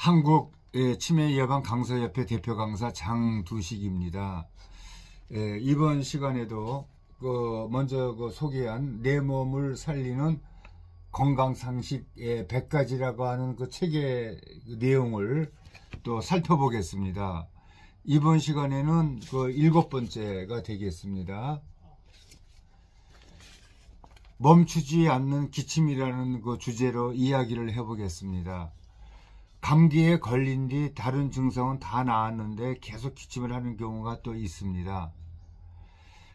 한국 치매 예방 강사협회 대표 강사 장두식입니다. 이번 시간에도 먼저 소개한 내 몸을 살리는 건강상식 100가지라고 하는 그 책의 내용을 또 살펴보겠습니다. 이번 시간에는 그 7번째가 되겠습니다. 멈추지 않는 기침이라는 그 주제로 이야기를 해보겠습니다. 감기에 걸린 뒤 다른 증상은 다 나았는데 계속 기침을 하는 경우가 또 있습니다.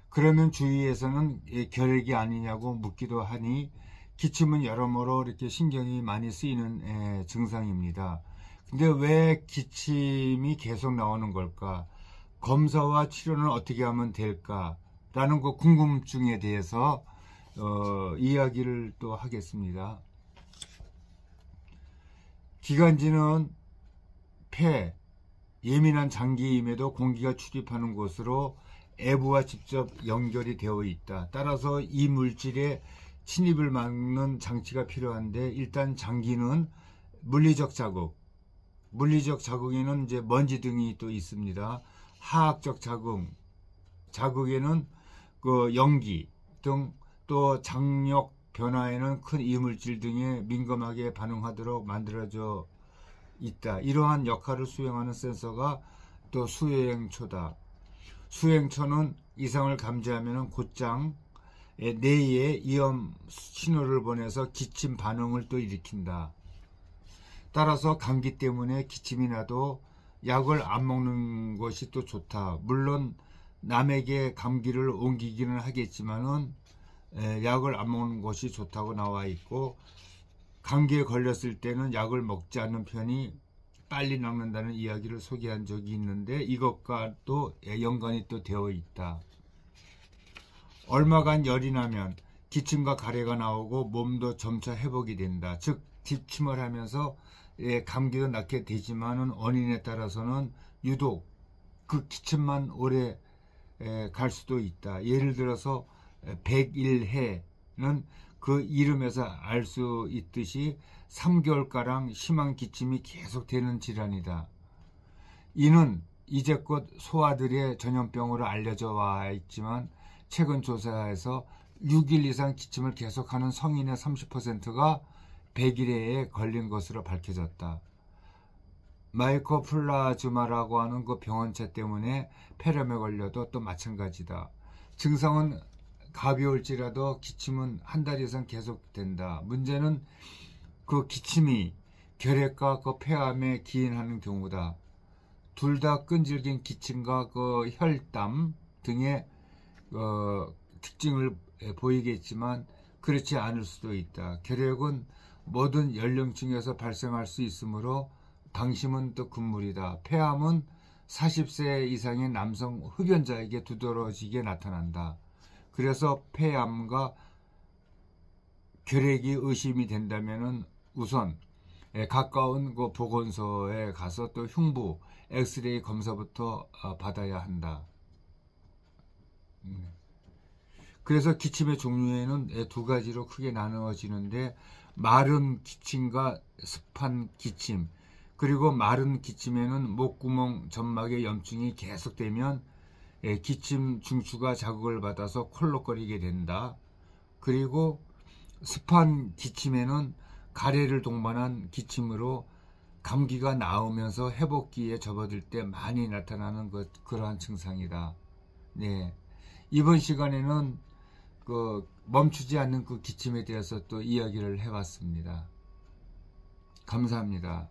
그러면 주위에서는 결핵이 아니냐고 묻기도 하니 기침은 여러모로 이렇게 신경이 많이 쓰이는 증상입니다. 근데 왜 기침이 계속 나오는 걸까? 검사와 치료는 어떻게 하면 될까? 라는 그 궁금증에 대해서 이야기를 또 하겠습니다. 기관지는 폐, 예민한 장기임에도 공기가 출입하는 곳으로 애부와 직접 연결이 되어 있다. 따라서 이 물질의 침입을 막는 장치가 필요한데, 일단 장기는 물리적 자극에는 이제 먼지 등이 또 있습니다. 화학적 자극에는 그 연기 등, 또 장력 변화에는 큰 이물질 등에 민감하게 반응하도록 만들어져 있다. 이러한 역할을 수행하는 센서가 또 수행초다. 수행초는 이상을 감지하면 곧장 뇌에 이염 신호를 보내서 기침 반응을 또 일으킨다. 따라서 감기 때문에 기침이 나도 약을 안 먹는 것이 또 좋다. 물론 남에게 감기를 옮기기는 하겠지만은 약을 안 먹는 것이 좋다고 나와 있고, 감기에 걸렸을 때는 약을 먹지 않는 편이 빨리 낫는다는 이야기를 소개한 적이 있는데, 이것과 또 연관이 또 되어 있다. 얼마간 열이 나면 기침과 가래가 나오고 몸도 점차 회복이 된다. 즉 기침을 하면서 감기도 낫게 되지만은 원인에 따라서는 유독 그 기침만 오래 갈 수도 있다. 예를 들어서 101해는 그 이름에서 알 수 있듯이 3개월가량 심한 기침이 계속되는 질환이다. 이는 이제껏 소아들의 전염병으로 알려져 와 있지만, 최근 조사에서 6일 이상 기침을 계속하는 성인의 30%가 101해에 걸린 것으로 밝혀졌다. 마이코플라즈마라고 하는 그 병원체 때문에 폐렴에 걸려도 또 마찬가지다. 증상은 가벼울지라도 기침은 한 달 이상 계속된다. 문제는 그 기침이 결핵과 그 폐암에 기인하는 경우다. 둘 다 끈질긴 기침과 그 혈담 등의 특징을 보이겠지만 그렇지 않을 수도 있다. 결핵은 모든 연령층에서 발생할 수 있으므로 방심은 또 금물이다. 폐암은 40세 이상의 남성 흡연자에게 두드러지게 나타난다. 그래서 폐암과 결핵이 의심이 된다면은 우선 가까운 그 보건소에 가서 또 흉부 엑스레이 검사부터 받아야 한다. 그래서 기침의 종류에는 두 가지로 크게 나누어지는데, 마른 기침과 습한 기침, 그리고 마른 기침에는 목구멍 점막의 염증이 계속되면 기침 중추가 자극을 받아서 콜록거리게 된다. 그리고 습한 기침에는 가래를 동반한 기침으로 감기가 나오면서 회복기에 접어들 때 많이 나타나는 그러한 증상이다. 네. 이번 시간에는 멈추지 않는 그 기침에 대해서 또 이야기를 해봤습니다. 감사합니다.